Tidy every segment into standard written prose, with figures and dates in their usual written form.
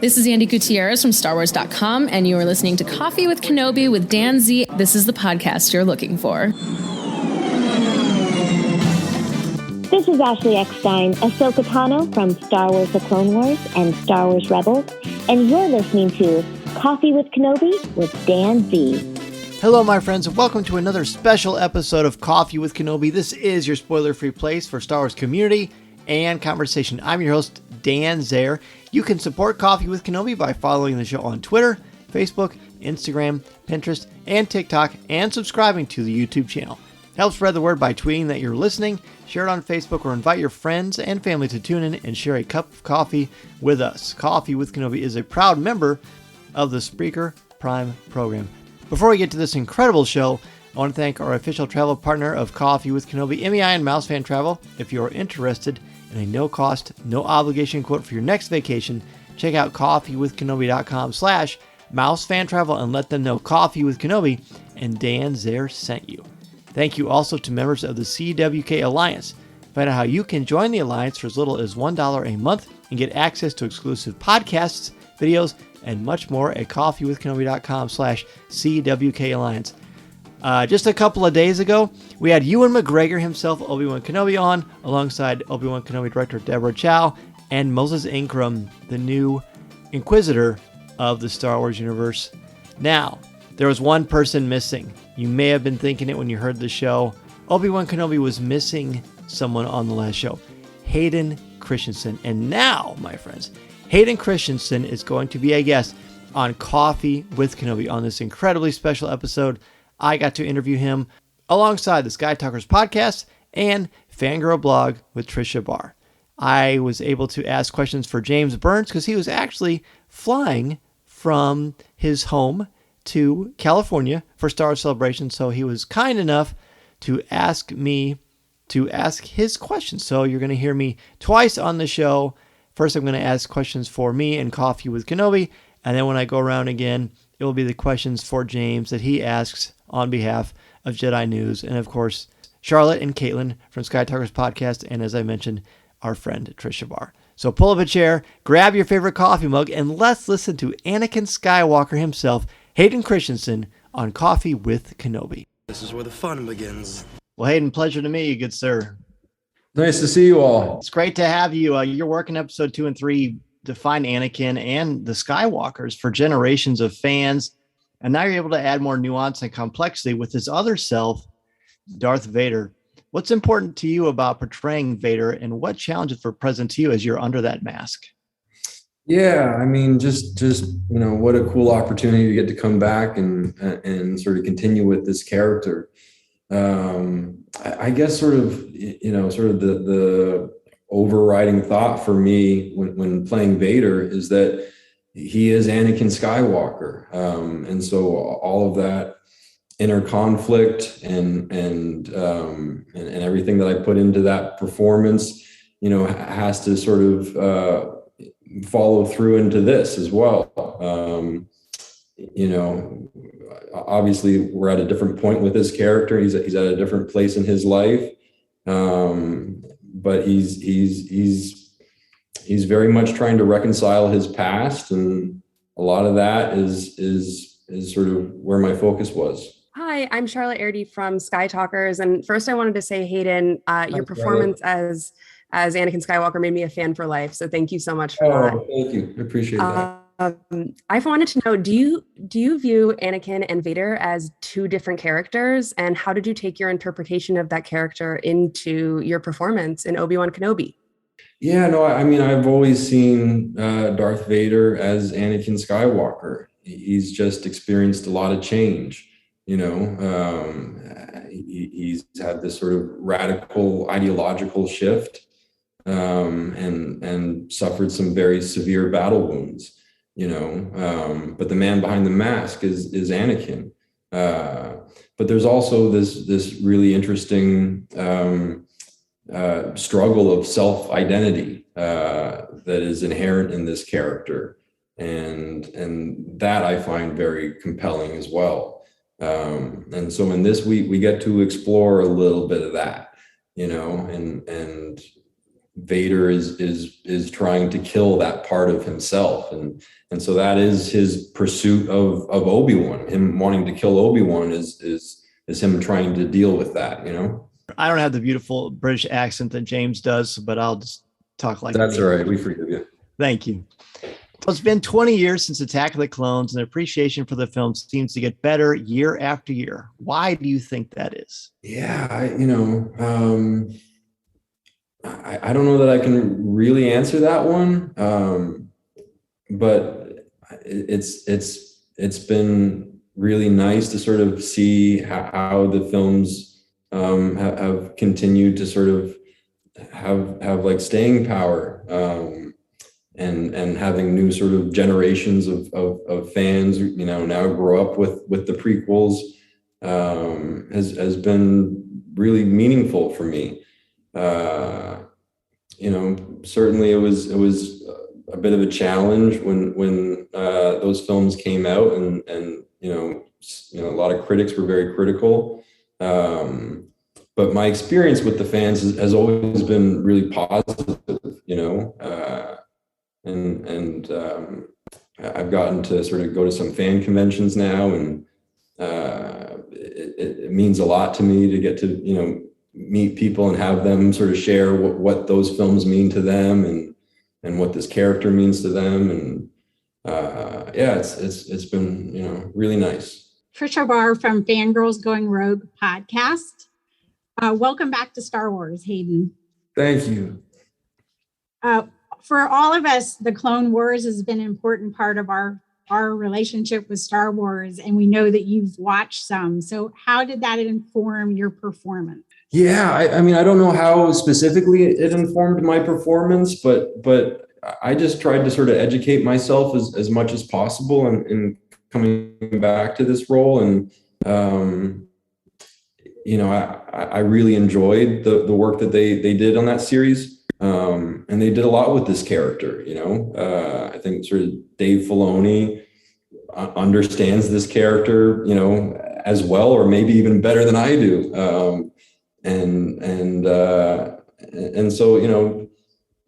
This is Andy Gutierrez from StarWars.com, and you are listening to Coffee with Kenobi with Dan Z. This is the podcast you're looking for. This is Ashley Eckstein, Ahsoka Tano from Star Wars The Clone Wars and Star Wars Rebels, and you're listening to Coffee with Kenobi with Dan Z. Hello, my friends, and welcome to another special episode of Coffee with Kenobi. This is your spoiler-free place for Star Wars community and conversation. I'm your host, Dan Zayer. You can support Coffee with Kenobi by following the show on Twitter, Facebook, Instagram, Pinterest, and TikTok, and subscribing to the YouTube channel. Help spread the word by tweeting that you're listening, share it on Facebook, or invite your friends and family to tune in and share a cup of coffee with us. Coffee with Kenobi is a proud member of the Spreaker Prime program. Before we get to this incredible show, I want to thank our official travel partner of Coffee with Kenobi, MEI and Mouse Fan Travel. If you're interested in a no-cost, no-obligation quote for your next vacation, check out coffeewithkenobi.com/mousefantravel and let them know Coffee with Kenobi and Dan Zayer sent you. Thank you also to members of the CWK Alliance. Find out how you can join the Alliance for as little as $1 a month and get access to exclusive podcasts, videos, and much more at coffeewithkenobi.com/CWK Alliance. Just a couple of days ago, we had Ewan McGregor himself, Obi-Wan Kenobi, on, alongside Obi-Wan Kenobi director Deborah Chow and Moses Ingram, the new Inquisitor of the Star Wars universe. Now, there was one person missing. You may have been thinking it when you heard the show. Obi-Wan Kenobi was missing someone on the last show, Hayden Christensen. And now, my friends, Hayden Christensen is going to be a guest on Coffee with Kenobi on this incredibly special episode. I got to interview him alongside the Skytalkers Podcast and Fangirl Blog with Tricia Barr. I was able to ask questions for James Burns because he was actually flying from his home to California for Star Wars Celebration, so he was kind enough to ask me to ask his questions. So you're going to hear me twice on the show. First, I'm going to ask questions for me and Coffee with Kenobi, and then when I go around again, it will be the questions for James that he asks on behalf of Jedi News, and of course, Charlotte and Caitlin from Skytalkers Podcast, and as I mentioned, our friend Tricia Barr. So pull up a chair, grab your favorite coffee mug, and let's listen to Anakin Skywalker himself, Hayden Christensen, on Coffee with Kenobi. This is where the fun begins. Well, Hayden, pleasure to meet you, good sir. Nice to see you all. It's great to have you. You're working episode 2 and 3 to find Anakin and the Skywalkers for generations of fans. And now you're able to add more nuance and complexity with his other self, Darth Vader. What's important to you about portraying Vader, and what challenges were present to you as you're under that mask? Yeah, I mean, just what a cool opportunity to get to come back and sort of continue with this character. I guess sort of the overriding thought for me when playing Vader is that he is Anakin Skywalker. And so all of that inner conflict and everything that I put into that performance, has to sort of follow through into this as well. Obviously we're at a different point with this character. He's at a different place in his life. But he's very much trying to reconcile his past, and a lot of that is sort of where my focus was. Hi, I'm Charlotte Erriry from Skytalkers, and first I wanted to say, Hayden, your performance as Anakin Skywalker made me a fan for life. So thank you so much for that. Thank you. I appreciate that. I wanted to know, do you view Anakin and Vader as two different characters, and how did you take your interpretation of that character into your performance in Obi-Wan Kenobi? Yeah, no, I mean, I've always seen Darth Vader as Anakin Skywalker. He's just experienced a lot of change. He's had this sort of radical ideological shift, and suffered some very severe battle wounds. But the man behind the mask is Anakin. But there's also this really interesting struggle of self-identity that is inherent in this character, and that I find very compelling as well. And so in this we get to explore a little bit of that, and Vader is trying to kill that part of himself, and so that is his pursuit of Obi-Wan. Him wanting to kill Obi-Wan is him trying to deal with that, you know. I don't have the beautiful British accent that James does, but I'll just talk like that's me. All right. We forgive you. Thank you. Well, it's been 20 years since Attack of the Clones, and appreciation for the film seems to get better year after year. Why do you think that is? Yeah, I don't know that I can really answer that one, but it's been really nice to sort of see how the films have continued to sort of have like staying power, and having new sort of generations of fans, you know, now grow up with the prequels, has been really meaningful for me. You know, certainly it was a bit of a challenge when those films came out, and you know a lot of critics were very critical. But my experience with the fans has always been really positive, you know, and I've gotten to sort of go to some fan conventions now, and it means a lot to me to get to, you know, meet people and have them sort of share what those films mean to them, and what this character means to them. And yeah, it's been, you know, really nice. Tricia Barr from Fangirls Going Rogue Podcast. Welcome back to Star Wars, Hayden. Thank you. For all of us, the Clone Wars has been an important part of our relationship with Star Wars, and we know that you've watched some. So how did that inform your performance? Yeah, I mean, I don't know how specifically it informed my performance, but I just tried to sort of educate myself as much as possible in coming back to this role. And, you know, I really enjoyed the work that they did on that series. And they did a lot with this character, you know. I think sort of Dave Filoni understands this character, you know, as well, or maybe even better than I do. And so, you know,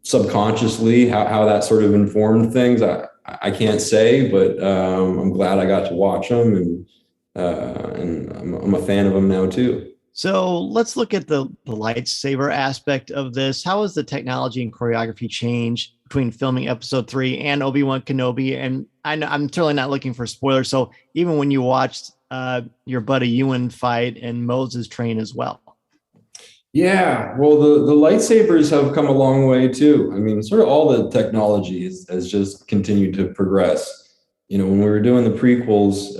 subconsciously how that sort of informed things, I can't say, but I'm glad I got to watch them, and I'm a fan of them now too. So let's look at the lightsaber aspect of this. How has the technology and choreography changed between filming episode 3 and Obi-Wan Kenobi? And I'm totally not looking for spoilers. So even when you watched your buddy Ewan fight and Moses train as well. Yeah, well, the lightsabers have come a long way too. I mean, sort of all the technology has just continued to progress. You know, when we were doing the prequels,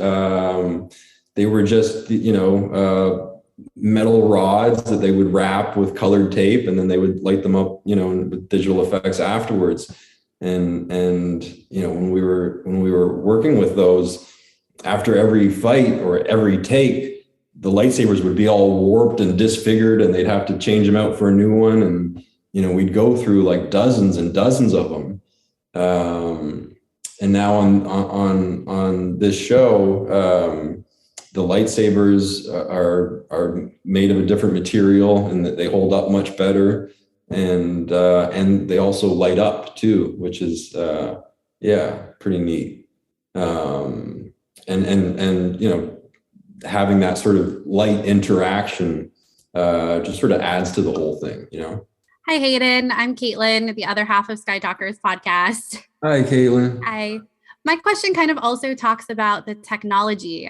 they were just, you know, metal rods that they would wrap with colored tape, and then they would light them up, you know, with digital effects afterwards. And you know, when we were working with those, after every fight or every take, the lightsabers would be all warped and disfigured, and they'd have to change them out for a new one. And, you know, we'd go through like dozens and dozens of them. And now on this show, the lightsabers are made of a different material, and that they hold up much better. And they also light up too, which is, yeah, pretty neat. And you know, having that sort of light interaction just sort of adds to the whole thing, you know? Hi, Hayden. I'm Caitlin, the other half of Skytalkers Podcast. Hi, Caitlin. Hi. My question kind of also talks about the technology.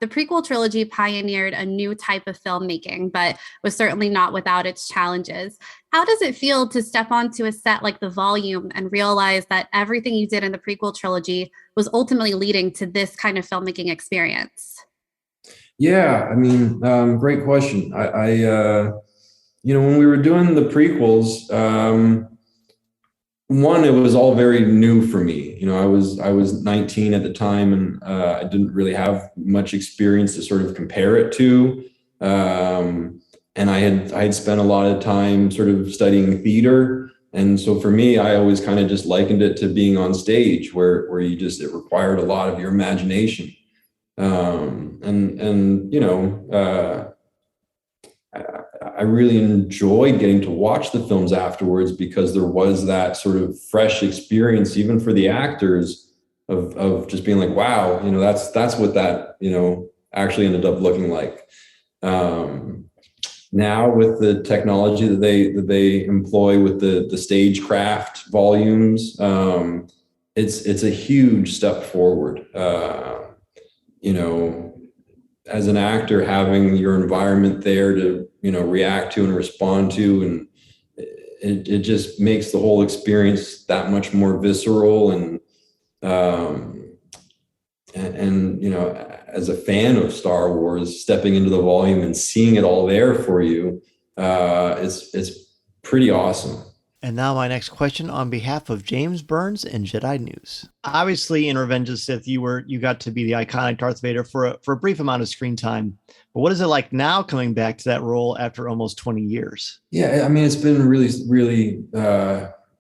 The prequel trilogy pioneered a new type of filmmaking, but was certainly not without its challenges. How does it feel to step onto a set like The Volume and realize that everything you did in the prequel trilogy was ultimately leading to this kind of filmmaking experience? Yeah, I mean, great question. I you know, when we were doing the prequels, one, it was all very new for me. You know, I was 19 at the time, and I didn't really have much experience to sort of compare it to. And I had spent a lot of time sort of studying theater. And so for me, I always kind of just likened it to being on stage, where it required a lot of your imagination. And you know, I really enjoyed getting to watch the films afterwards, because there was that sort of fresh experience, even for the actors, of just being like, wow, that's what that, actually ended up looking like. Now with the technology that they employ with the stagecraft volumes, it's a huge step forward. As an actor, having your environment there to react to and respond to, and it just makes the whole experience that much more visceral. And as a fan of Star Wars, stepping into the volume and seeing it all there for you, it's pretty awesome. And now my next question on behalf of James Burns and Jedi News. Obviously, in Revenge of the Sith, you got to be the iconic Darth Vader for a brief amount of screen time. But what is it like now coming back to that role after almost 20 years? Yeah, I mean, it's been really, really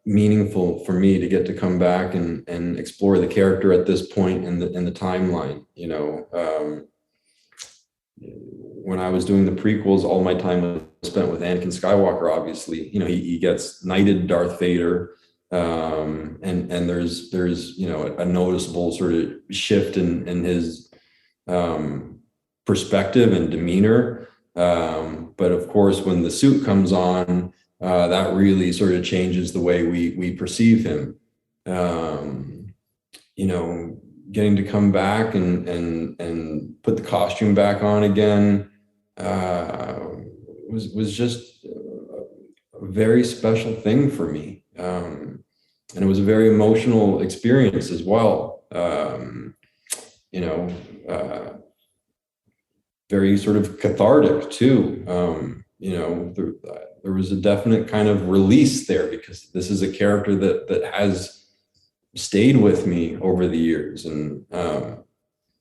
meaningful for me to get to come back and explore the character at this point in the timeline. When I was doing the prequels, all my time was spent with Anakin Skywalker. Obviously, he gets knighted Darth Vader, and there's a noticeable sort of shift in his perspective and demeanor. But of course, when the suit comes on, that really sort of changes the way we perceive him. Getting to come back and put the costume back on again was just a very special thing for me. And it was a very emotional experience as well. Very sort of cathartic too. There was a definite kind of release there, because this is a character that has stayed with me over the years, and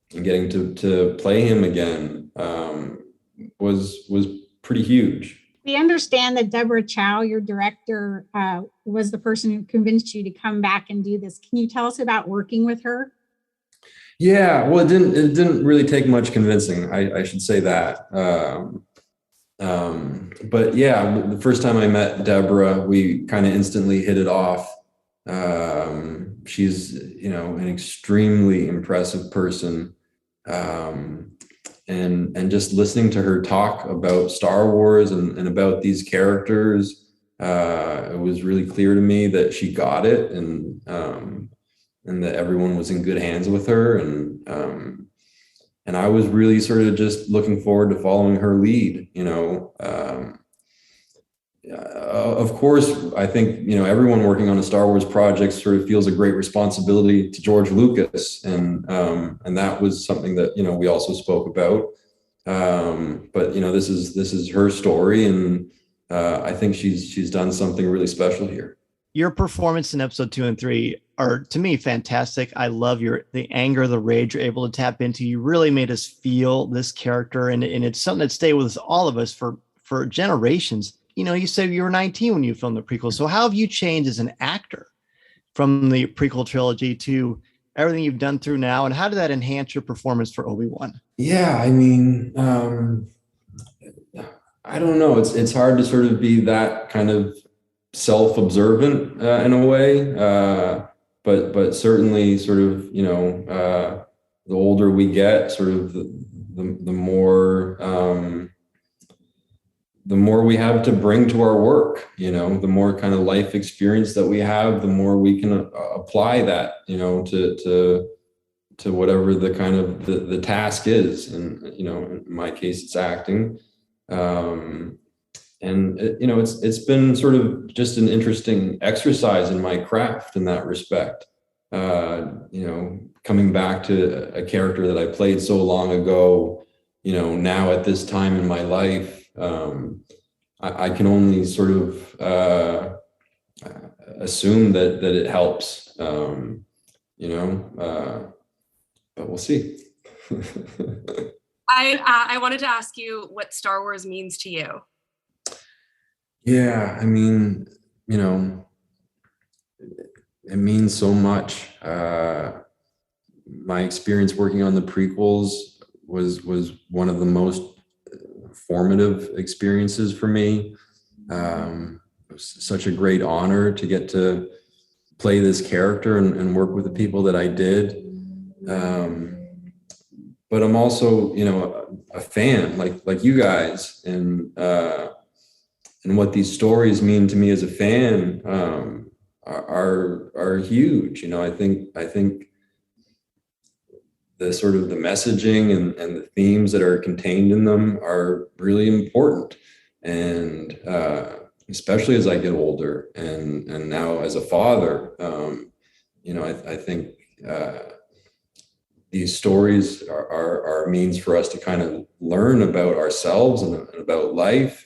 getting to play him again was pretty huge. We understand that Deborah Chow, your director, was the person who convinced you to come back and do this. Can you tell us about working with her? Yeah, well, it didn't really take much convincing. I should say that. But yeah, the first time I met Deborah, we kind of instantly hit it off. She's, an extremely impressive person. And just listening to her talk about Star Wars and about these characters, it was really clear to me that she got it, and that everyone was in good hands with her. And I was really sort of just looking forward to following her lead, Of course, I think, everyone working on a Star Wars project sort of feels a great responsibility to George Lucas. And that was something that, we also spoke about. But, this is her story. And I think she's done something really special here. Your performance in episode 2 and 3 are, to me, fantastic. I love the anger, the rage you're able to tap into. You really made us feel this character. And it's something that stayed with all of us for generations. You said you were 19 when you filmed the prequel. So how have you changed as an actor from the prequel trilogy to everything you've done through now? And how did that enhance your performance for Obi-Wan? Yeah, I mean, I don't know. It's hard to sort of be that kind of self-observant in a way. But certainly sort of, the older we get, sort of the more we have to bring to our work, the more kind of life experience that we have, the more we can apply that, to whatever the kind of the task is. And, in my case, it's acting. And it's been sort of just an interesting exercise in my craft in that respect. Coming back to a character that I played so long ago, now at this time in my life, I can only sort of assume that it helps, but we'll see. I wanted to ask you what Star Wars means to you. Yeah, I mean, it means so much. My experience working on the prequels was one of the most formative experiences for me. It was such a great honor to get to play this character and work with the people that I did. But I'm also, a fan like you guys, and what these stories mean to me as a fan are huge. I think the sort of the messaging and the themes that are contained in them are really important. And especially as I get older and now as a father, I think these stories are a means for us to kind of learn about ourselves and about life,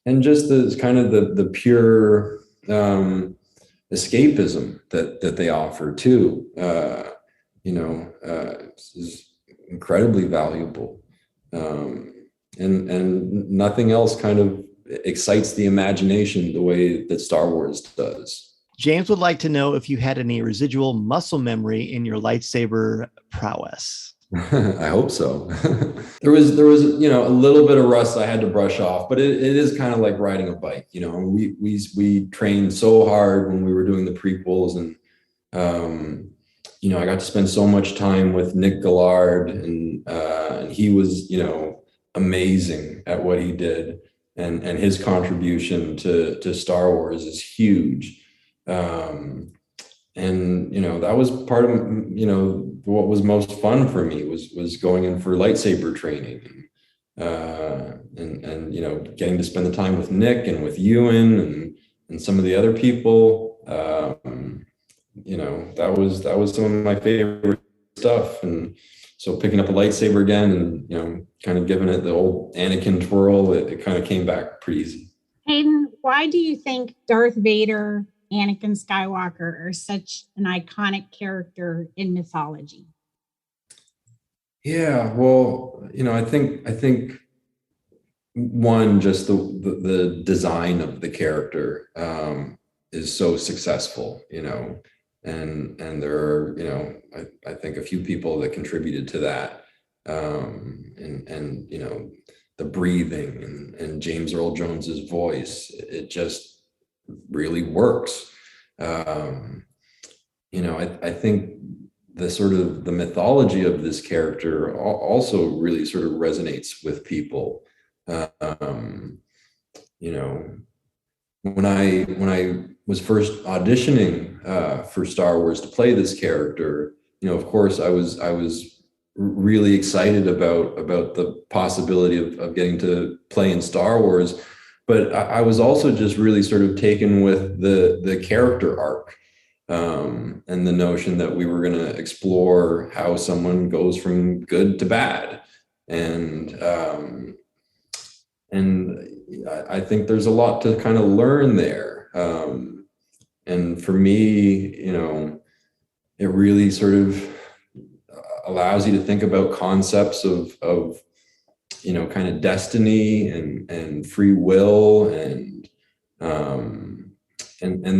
and just the kind of the pure escapism that they offer too. Is incredibly valuable, and nothing else kind of excites the imagination the way that Star Wars does. James would like to know if you had any residual muscle memory in your lightsaber prowess. I hope so. There was, a little bit of rust I had to brush off, but it is kind of like riding a bike. We trained so hard when we were doing the prequels, and I got to spend so much time with Nick Gillard, and he was, amazing at what he did, and his contribution to Star Wars is huge. That was part of, what was most fun for me was going in for lightsaber training, and getting to spend the time with Nick and with Ewan and some of the other people. That was some of my favorite stuff. And so picking up a lightsaber again and, kind of giving it the old Anakin twirl, it kind of came back pretty easy. Hayden, why do you think Darth Vader, Anakin Skywalker are such an iconic character in mythology? Yeah, well, I think one, just the design of the character is so successful, and there are, I think a few people that contributed to that, and the breathing and James Earl Jones's voice, it just really works. I think the sort of the mythology of this character also really sort of resonates with people. When I was first auditioning for Star Wars to play this character, of course I was really excited about the possibility of getting to play in Star Wars. But I was also just really sort of taken with the character arc, and the notion that we were going to explore how someone goes from good to bad. And I think there's a lot to kind of learn there. And for me, it really sort of allows you to think about concepts of kind of destiny and free will, and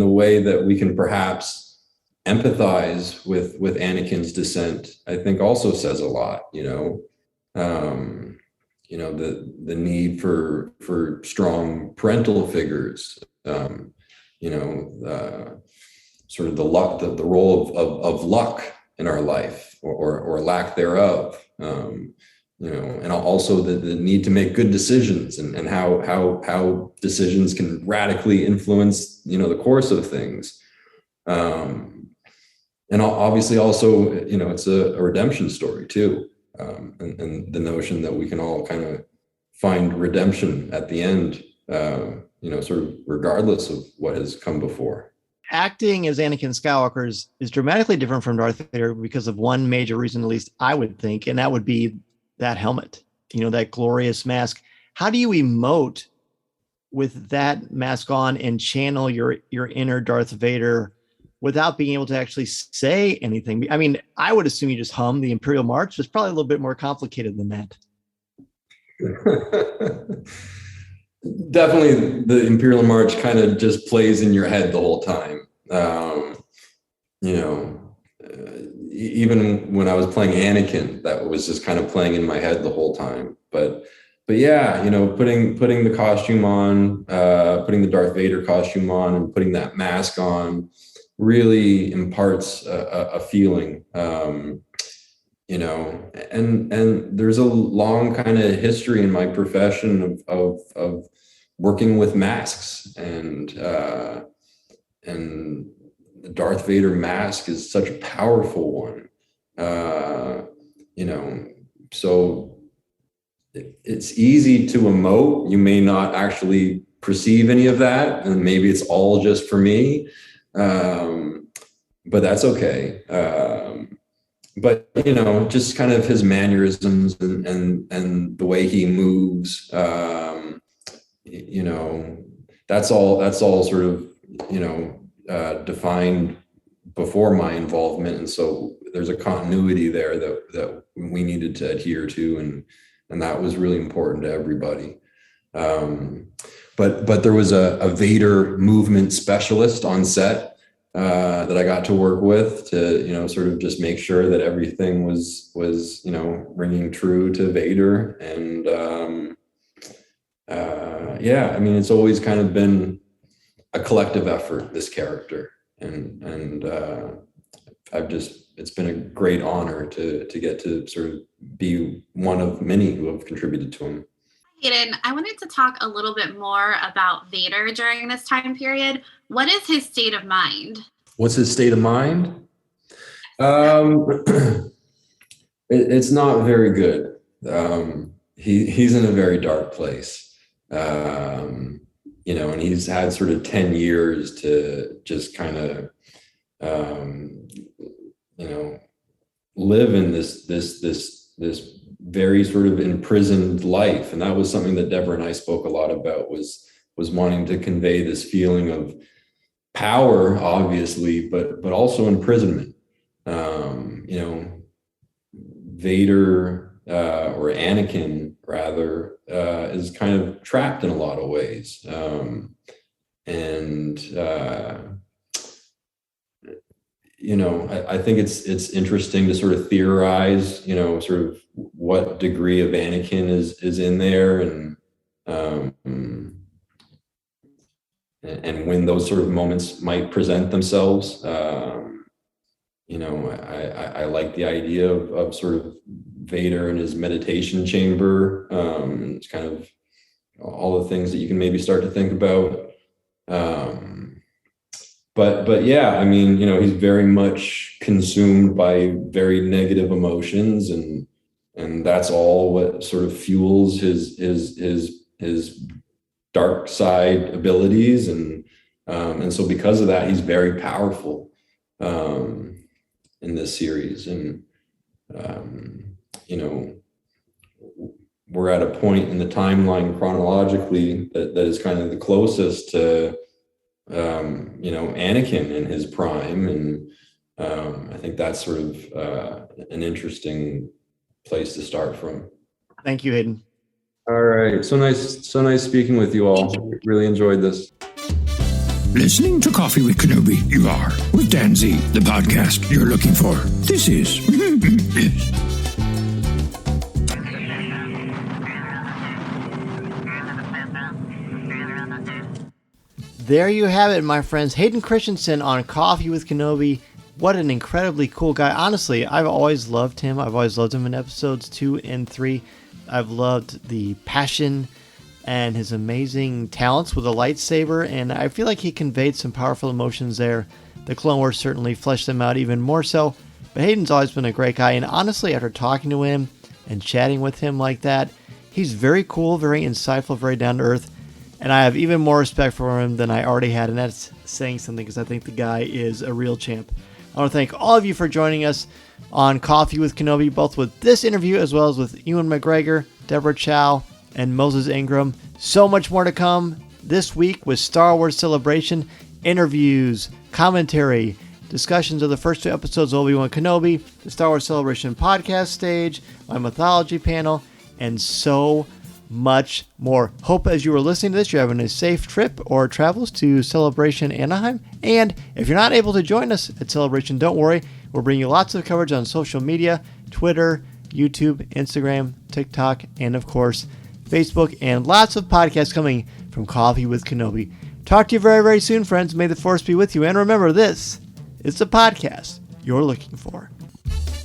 the way that we can perhaps empathize with Anakin's descent, I think also says a lot. The need for strong parental figures, sort of the role of luck in our life, or lack thereof. And also the need to make good decisions, and how decisions can radically influence, the course of things. And obviously also, it's a redemption story too. And the notion that we can all kind of find redemption at the end, sort of regardless of what has come before. Acting as Anakin Skywalker is dramatically different from Darth Vader because of one major reason, at least I would think, and that would be that helmet, that glorious mask. How do you emote with that mask on and channel your inner Darth Vader without being able to actually say anything? I mean, I would assume you just hum the Imperial March. It's probably a little bit more complicated than that. Definitely the Imperial March kind of just plays in your head the whole time. Even when I was playing Anakin, that was just kind of playing in my head the whole time. But yeah, putting the costume on, putting the Darth Vader costume on, and putting that mask on really imparts a feeling. And there's a long kind of history in my profession of working with masks, and the Darth Vader mask is such a powerful one. So it's easy to emote. You may not actually perceive any of that, and maybe it's all just for me, but that's okay. But just kind of his mannerisms and the way he moves, that's all sort of defined before my involvement, and so there's a continuity there that we needed to adhere to, and that was really important to everybody. But there was a Vader movement specialist on set that I got to work with to sort of just make sure that everything was ringing true to Vader, and it's always kind of been a collective effort, this character, and it's been a great honor to get to sort of be one of many who have contributed to him. Hayden, I wanted to talk a little bit more about Vader during this time period. What is his state of mind? What's his state of mind? It's not very good. He's in a very dark place. And he's had sort of 10 years to just kind of, live in this very sort of imprisoned life. And that was something that Deborah and I spoke a lot about, was wanting to convey this feeling of power, obviously, but also imprisonment. Vader, or Anakin rather, is kind of trapped in a lot of ways. I think it's interesting to sort of theorize, sort of what degree of Anakin is in there, and when those sort of moments might present themselves. I like the idea of sort of Vader in his meditation chamber. It's kind of all the things that you can maybe start to think about. But yeah, he's very much consumed by very negative emotions, and that's all what sort of fuels his dark side abilities, and so because of that, he's very powerful in this series. And we're at a point in the timeline chronologically that is kind of the closest to Anakin in his prime, and I think that's sort of an interesting place to start from. Thank you, Hayden. All right, so nice speaking with you all. Really enjoyed this. Listening to Coffee with Kenobi, you are, with Dan Z, the podcast you're looking for. This is yes. There you have it, my friends. Hayden Christensen on Coffee with Kenobi. What an incredibly cool guy. Honestly, I've always loved him. I've always loved him in episodes 2 and 3. I've loved the passion and his amazing talents with a lightsaber, and I feel like he conveyed some powerful emotions there. The Clone Wars certainly fleshed them out even more so, but Hayden's always been a great guy, and honestly, after talking to him and chatting with him like that, he's very cool, very insightful, very down to earth, and I have even more respect for him than I already had, and that's saying something because I think the guy is a real champ. I want to thank all of you for joining us on Coffee with Kenobi, both with this interview as well as with Ewan McGregor, Deborah Chow, and Moses Ingram. So much more to come this week with Star Wars Celebration, interviews, commentary, discussions of the first 2 episodes of Obi-Wan Kenobi, the Star Wars Celebration podcast stage, my mythology panel, and so much more. Hope as you are listening to this, you're having a safe trip or travels to Celebration Anaheim. And if you're not able to join us at Celebration, don't worry. We'll bring you lots of coverage on social media, Twitter, YouTube, Instagram, TikTok, and of course, Facebook, and lots of podcasts coming from Coffee with Kenobi. Talk to you very, very soon, friends. May the Force be with you. And remember, this is the podcast you're looking for.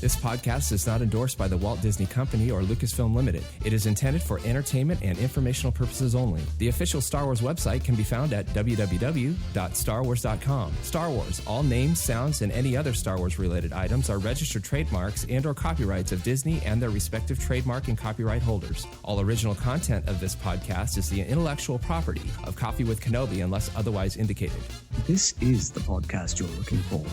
This podcast is not endorsed by the Walt Disney Company or Lucasfilm Limited. It is intended for entertainment and informational purposes only. The official Star Wars website can be found at www.starwars.com. Star Wars, all names, sounds, and any other Star Wars related items are registered trademarks and or copyrights of Disney and their respective trademark and copyright holders. All original content of this podcast is the intellectual property of Coffee with Kenobi unless otherwise indicated. This is the podcast you're looking for.